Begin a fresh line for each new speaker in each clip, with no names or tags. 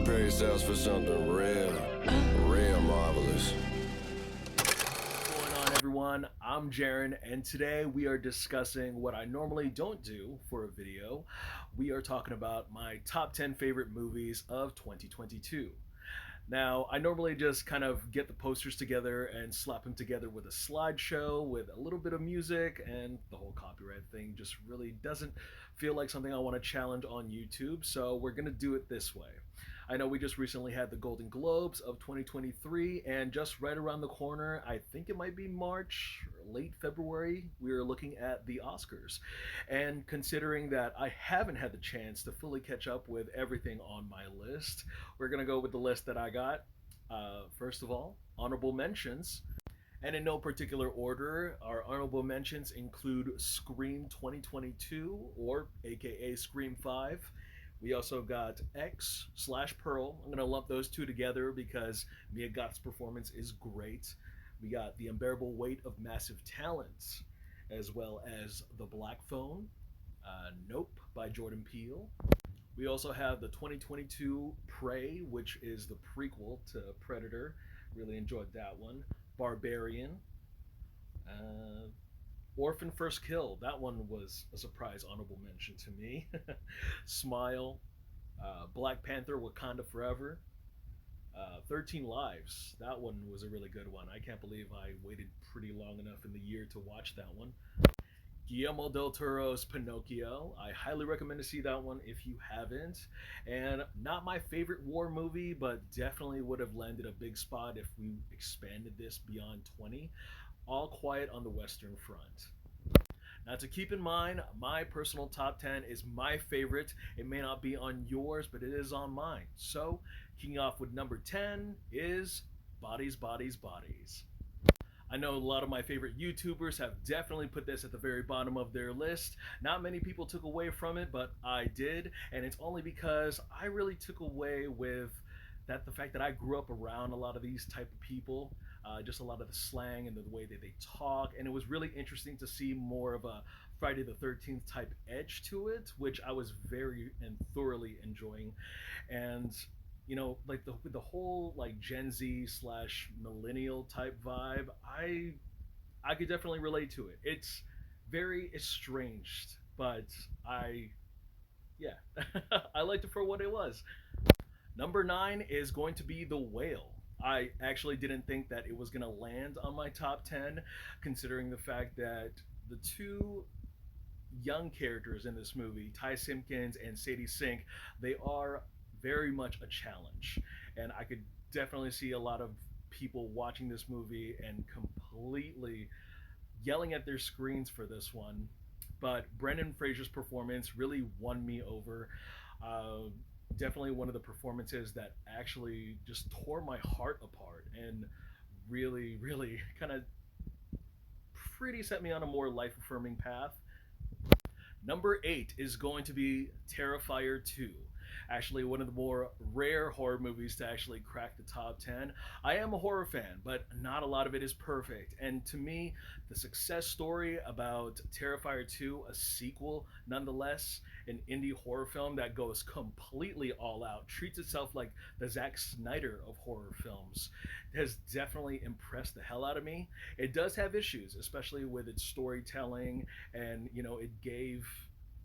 Prepare yourselves for something real marvelous.
What's going on, everyone? I'm Jaren, and today we are discussing what I normally don't do for a video. We are talking about my top 10 favorite movies of 2022. Now, I normally just kind of get the posters together and slap them together with a slideshow with a little bit of music, and the whole copyright thing just really doesn't feel like something I want to challenge on YouTube, so we're going to do it this way. I know we just recently had the Golden Globes of 2023, and just right around the corner, I think it might be March or late February, we are looking at the Oscars. And considering that I haven't had the chance to fully catch up with everything on my list, we're going to go with the list that I got. First of all, honorable mentions. And in no particular order, our honorable mentions include Scream 2022, or aka Scream 5. We also got X slash Pearl. I'm going to lump those two together because Mia Goth's performance is great. We got The Unbearable Weight of Massive Talent, as well as The Black Phone, Nope by Jordan Peele. We also have the 2022 Prey, which is the prequel to Predator. Really enjoyed that one. Barbarian. Uh, Orphan First Kill. That one was a surprise honorable mention to me. Smile. Black Panther Wakanda Forever. 13 Lives. That one was a really good one. I can't believe I waited pretty long enough in the year to watch that one. Guillermo del Toro's Pinocchio. I highly recommend to see that one if you haven't. And not my favorite war movie, but definitely would have landed a big spot if we expanded this beyond 20. All Quiet on the Western Front. Now, to keep in mind, my personal top 10 is my favorite. It may not be on yours, but it is on mine. So, kicking off with number 10 is Bodies, Bodies, Bodies. I know a lot of my favorite YouTubers have definitely put this at the very bottom of their list. Not many people took away from it, but I did, and it's only because I really took away with that the fact that I grew up around a lot of these type of people, just a lot of the slang and the way that they talk, and it was really interesting to see more of a Friday the 13th type edge to it, which I was very and thoroughly enjoying. And like the whole like Gen Z slash millennial type vibe, I could definitely relate to it. It's very estranged, but yeah, I liked it for what it was. Number 9 is going to be The Whale. I actually didn't think that it was going to land on my top 10, considering the fact that the two young characters in this movie, Ty Simpkins and Sadie Sink, they are very much a challenge. And I could definitely see a lot of people watching this movie and completely yelling at their screens for this one. But Brendan Fraser's performance really won me over. Uh, Definitely one of the performances that actually just tore my heart apart and really, really kind of pretty set me on a more life affirming path. Number 8 is going to be Terrifier 2. Actually, one of the more rare horror movies to actually crack the top 10. I am a horror fan, but not a lot of it is perfect. And to me, the success story about Terrifier 2, a sequel nonetheless, an indie horror film that goes completely all out, treats itself like the Zack Snyder of horror films, has definitely impressed the hell out of me. It does have issues, especially with its storytelling, and it gave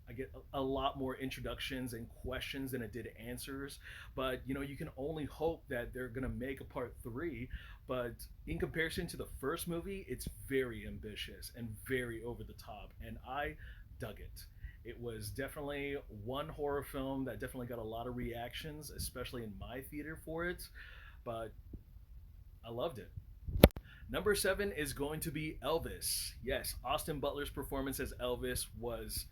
I get a lot more introductions and questions than it did answers. But you can only hope that they're gonna make a part 3. But in comparison to the first movie, it's very ambitious and very over the top, and I dug it. It was definitely one horror film that definitely got a lot of reactions, especially in my theater for it. But I loved it. Number 7 is going to be Elvis. Yes, Austin Butler's performance as Elvis was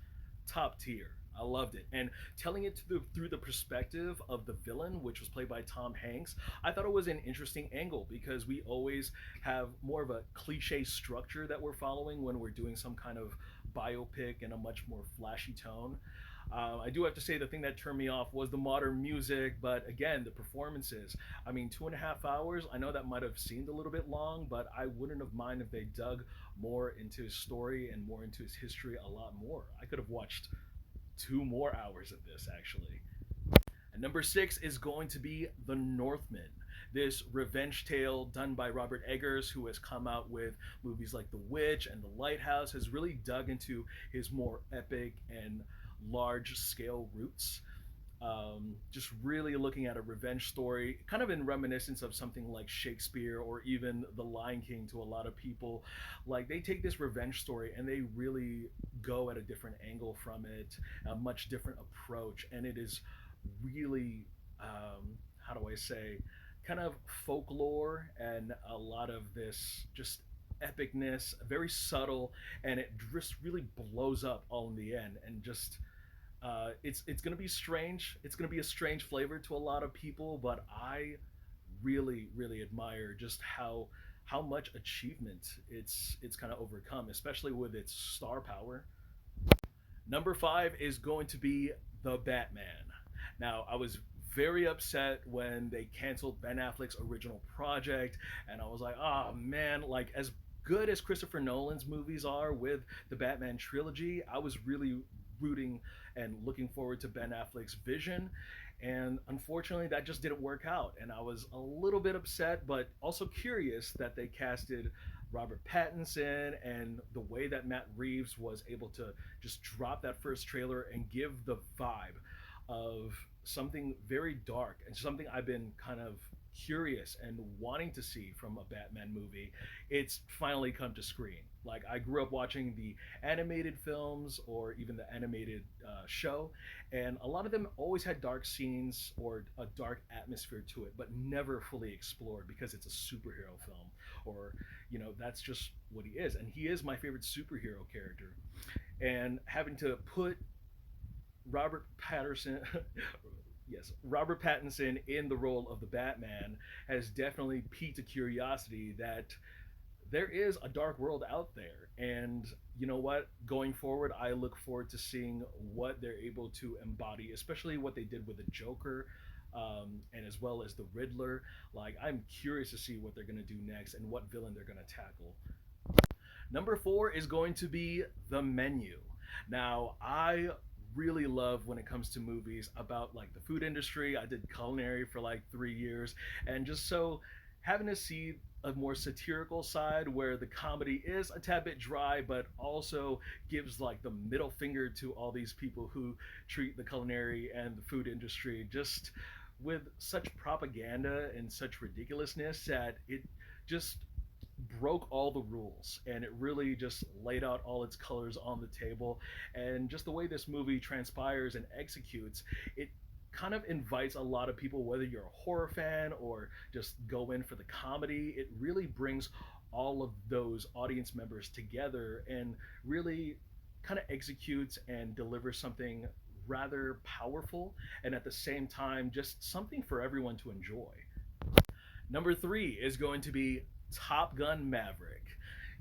top tier. I loved it. And telling it through the perspective of the villain, which was played by Tom Hanks, I thought it was an interesting angle because we always have more of a cliche structure that we're following when we're doing some kind of biopic in a much more flashy tone. I do have to say the thing that turned me off was the modern music, but again, the performances. I mean, 2.5 hours. I know that might have seemed a little bit long, but I wouldn't have minded if they dug more into his story and more into his history a lot more. I could have watched 2 more hours of this actually. And number six is going to be The Northman. This revenge tale done by Robert Eggers, who has come out with movies like The Witch and The Lighthouse, has really dug into his more epic and large scale roots. Just really looking at a revenge story, kind of in reminiscence of something like Shakespeare or even The Lion King to a lot of people. Like they take this revenge story and they really go at a different angle from it, a much different approach, and it is really, how do I say, kind of folklore and a lot of this just epicness, very subtle, and it just really blows up all in the end, and just it's gonna be strange. It's gonna be a strange flavor to a lot of people, but I really admire just how much achievement it's kind of overcome, especially with its star power. Number five is going to be The Batman. Now, I was very upset when they canceled Ben Affleck's original project, and I was like, oh man, like as good as Christopher Nolan's movies are with the Batman trilogy, I was really rooting and looking forward to Ben Affleck's vision. And unfortunately, that just didn't work out. And I was a little bit upset, but also curious that they casted Robert Pattinson, and the way that Matt Reeves was able to just drop that first trailer and give the vibe of something very dark and something I've been kind of curious and wanting to see from a Batman movie. It's finally come to screen. Like I grew up watching the animated films or even the animated show, and a lot of them always had dark scenes or a dark atmosphere to it, but never fully explored because it's a superhero film, or that's just what he is, and he is my favorite superhero character. And having to put Robert Patterson, yes, Robert Pattinson in the role of the Batman has definitely piqued a curiosity that there is a dark world out there. And you know what? Going forward, I look forward to seeing what they're able to embody, especially what they did with the Joker. And as well as the Riddler. Like, I'm curious to see what they're going to do next and what villain they're going to tackle. Number four is going to be The Menu. Now, I really love when it comes to movies about like the food industry. I did culinary for like 3 years, and just so having to see a more satirical side where the comedy is a tad bit dry, but also gives like the middle finger to all these people who treat the culinary and the food industry just with such propaganda and such ridiculousness that it just broke all the rules, and it really just laid out all its colors on the table. And just the way this movie transpires and executes it kind of invites a lot of people, whether you're a horror fan or just go in for the comedy. It really brings all of those audience members together and really kind of executes and delivers something rather powerful, and at the same time just something for everyone to enjoy. Number three is going to be Top Gun Maverick.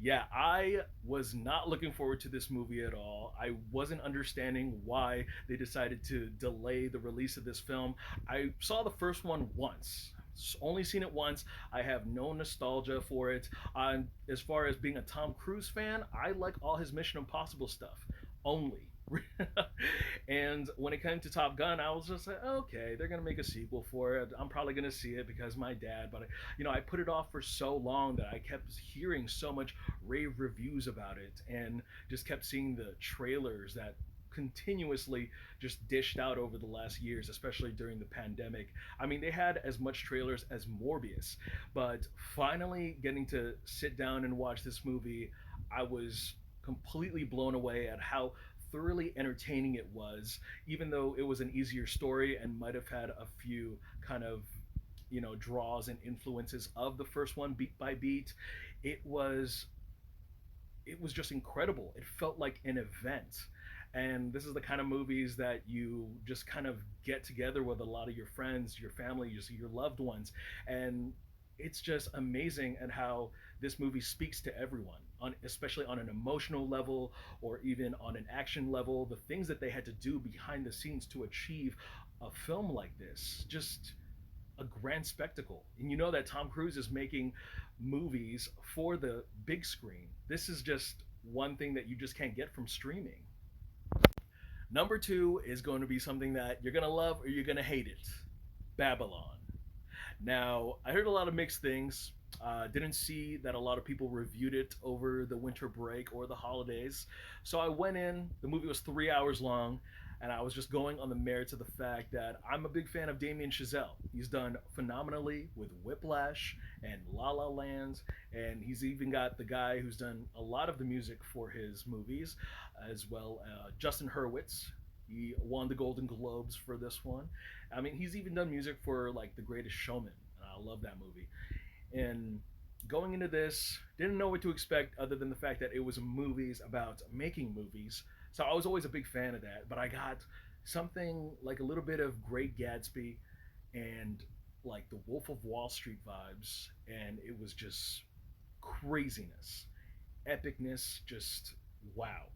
Yeah, I was not looking forward to this movie at all. I wasn't understanding why they decided to delay the release of this film. I saw the first one once. Only seen it once. I have no nostalgia for it. As far as being a Tom Cruise fan, I like all his Mission Impossible stuff. Only. And when it came to Top Gun, I was just like, okay, they're gonna make a sequel for it. I'm probably gonna see it because my dad. But I put it off for so long that I kept hearing so much rave reviews about it, and just kept seeing the trailers that continuously just dished out over the last years, especially during the pandemic. I mean, they had as much trailers as Morbius, but finally getting to sit down and watch this movie, I was completely blown away at how thoroughly entertaining it was, even though it was an easier story and might have had a few kind of draws and influences of the first one beat by beat. It was it was just incredible. It felt like an event. And this is the kind of movies that you just kind of get together with a lot of your friends, your family, your loved ones, and it's just amazing at how this movie speaks to everyone, on especially on an emotional level or even on an action level. The things that they had to do behind the scenes to achieve a film like this, just a grand spectacle. And you know that Tom Cruise is making movies for the big screen. This is just one thing that you just can't get from streaming. Number two is going to be something that you're going to love or you're going to hate it. Babylon. Now, I heard a lot of mixed things. Didn't see that a lot of people reviewed it over the winter break or the holidays. So I went in, the movie was 3 hours long, and I was just going on the merits of the fact that I'm a big fan of Damien Chazelle. He's done phenomenally with Whiplash and La La Land, and he's even got the guy who's done a lot of the music for his movies, as well Justin Hurwitz. He won the Golden Globes for this one. I mean, he's even done music for like The Greatest Showman, and I love that movie. And going into this, didn't know what to expect other than the fact that it was movies about making movies. So I was always a big fan of that, but I got something like a little bit of Great Gatsby and like the Wolf of Wall Street vibes, and it was just craziness, epicness, just wow.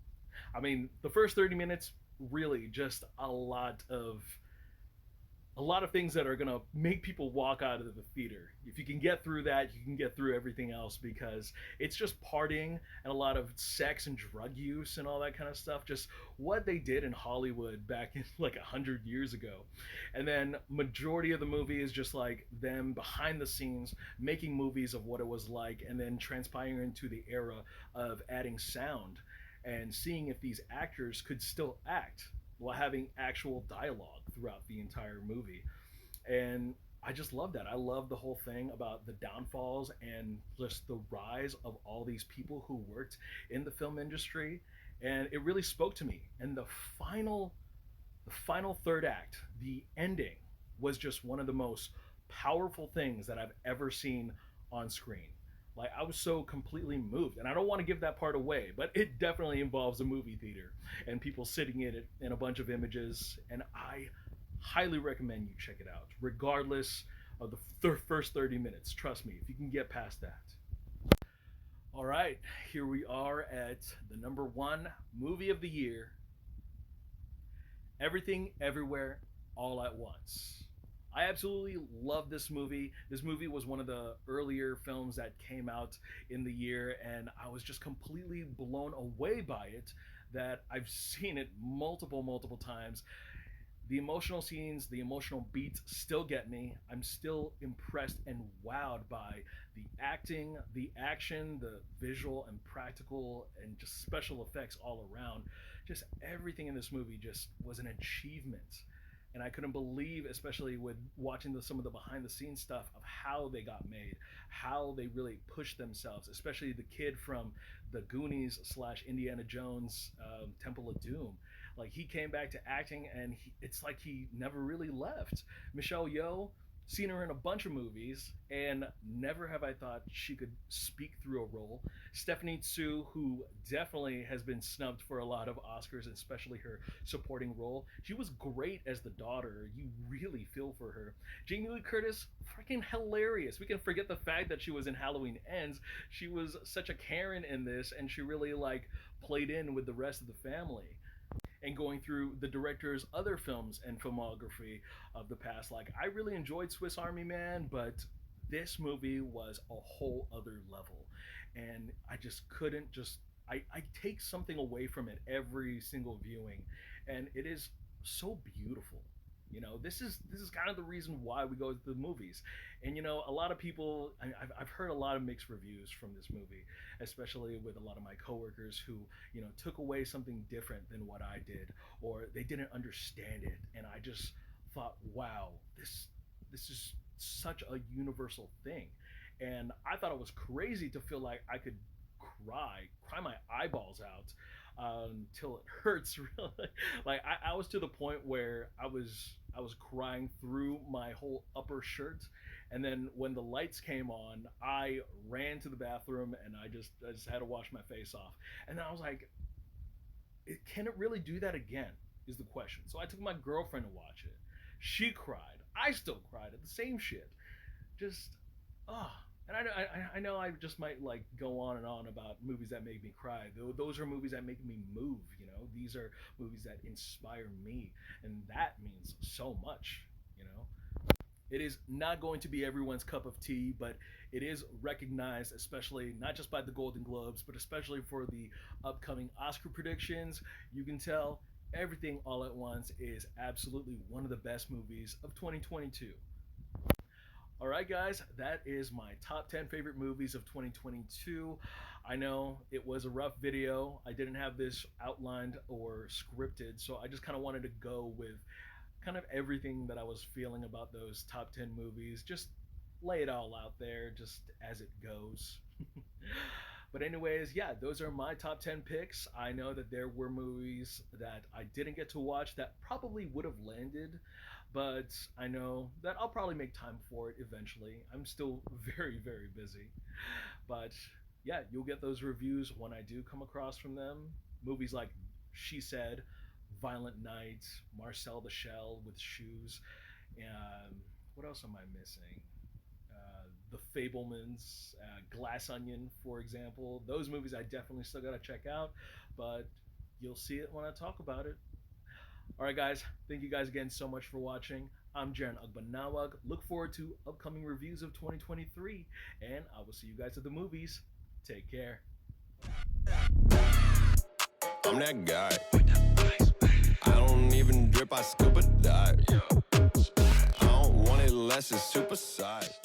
I mean, the first 30 minutes really just a lot of things that are going to make people walk out of the theater. If you can get through that, you can get through everything else because it's just partying and a lot of sex and drug use and all that kind of stuff. Just what they did in Hollywood back in like 100 years ago. And then majority of the movie is just like them behind the scenes making movies of what it was like and then transpiring into the era of adding sound and seeing if these actors could still act while having actual dialogue throughout the entire movie. And I just love that. I love the whole thing about the downfalls and just the rise of all these people who worked in the film industry. And it really spoke to me. And the final third act, the ending, was just one of the most powerful things that I've ever seen on screen. Like I was so completely moved, and I don't want to give that part away, but it definitely involves a movie theater and people sitting in it in a bunch of images, and I highly recommend you check it out, regardless of the first 30 minutes. Trust me, if you can get past that. All right, here we are at the number one movie of the year, Everything Everywhere All at Once. I absolutely love this movie. This movie was one of the earlier films that came out in the year, and I was just completely blown away by it. That I've seen it multiple, multiple times. The emotional scenes, the emotional beats still get me. I'm still impressed and wowed by the acting, the action, the visual and practical, and just special effects all around. Just everything in this movie just was an achievement. And I couldn't believe, especially with watching some of the behind the scenes stuff of how they got made, how they really pushed themselves, especially the kid from the Goonies slash Indiana Jones Temple of Doom. Like he came back to acting, and it's like he never really left. Michelle Yeoh, seen her in a bunch of movies, and never have I thought she could speak through a role. Stephanie Tsu, who definitely has been snubbed for a lot of Oscars, especially her supporting role. She was great as the daughter. You really feel for her. Jamie Lee Curtis, freaking hilarious. We can forget the fact that she was in Halloween Ends. She was such a Karen in this, and she really like played in with the rest of the family. And going through the director's other films and filmography of the past. Like, I really enjoyed Swiss Army Man, but this movie was a whole other level. And I just couldn't just. I take something away from it every single viewing, and it is so beautiful. This is kind of the reason why we go to the movies. And a lot of people, I've heard a lot of mixed reviews from this movie, especially with a lot of my coworkers who took away something different than what I did, or they didn't understand it. And I just thought, wow, this is such a universal thing. And I thought it was crazy to feel like I could cry my eyeballs out until it hurts really. Like I was to the point where I was crying through my whole upper shirt, and then when the lights came on, I ran to the bathroom and I just had to wash my face off. And then I was like, can it really do that again? Is the question. So I took my girlfriend to watch it. She cried. I still cried at the same shit. Just ah. And I know I just might like go on and on about movies that make me cry. Those are movies that make me move. These are movies that inspire me, and that means so much. You know, it is not going to be everyone's cup of tea, but it is recognized, especially not just by the Golden Globes, but especially for the upcoming Oscar predictions. You can tell Everything All at Once is absolutely one of the best movies of 2022. All right, guys, that is my top 10 favorite movies of 2022. I know it was a rough video. I didn't have this outlined or scripted, so I just kind of wanted to go with kind of everything that I was feeling about those top 10 movies. Just lay it all out there, just as it goes. But, anyways, yeah, those are my top 10 picks. I know that there were movies that I didn't get to watch that probably would have landed, but I know that I'll probably make time for it eventually. I'm still very, very busy. But yeah, you'll get those reviews when I do come across from them. Movies like She Said, Violent Night, Marcel the Shell with Shoes. What else am I missing? The Fablemans, Glass Onion, for example. Those movies I definitely still gotta check out, but you'll see it when I talk about it. All right, guys. Thank you guys again so much for watching. I'm Jaren Agbanawag. Look forward to upcoming reviews of 2023, and I will see you guys at the movies. Take care.
I'm that guy. I don't even drip, I scuba dive. I don't want it unless it's super size.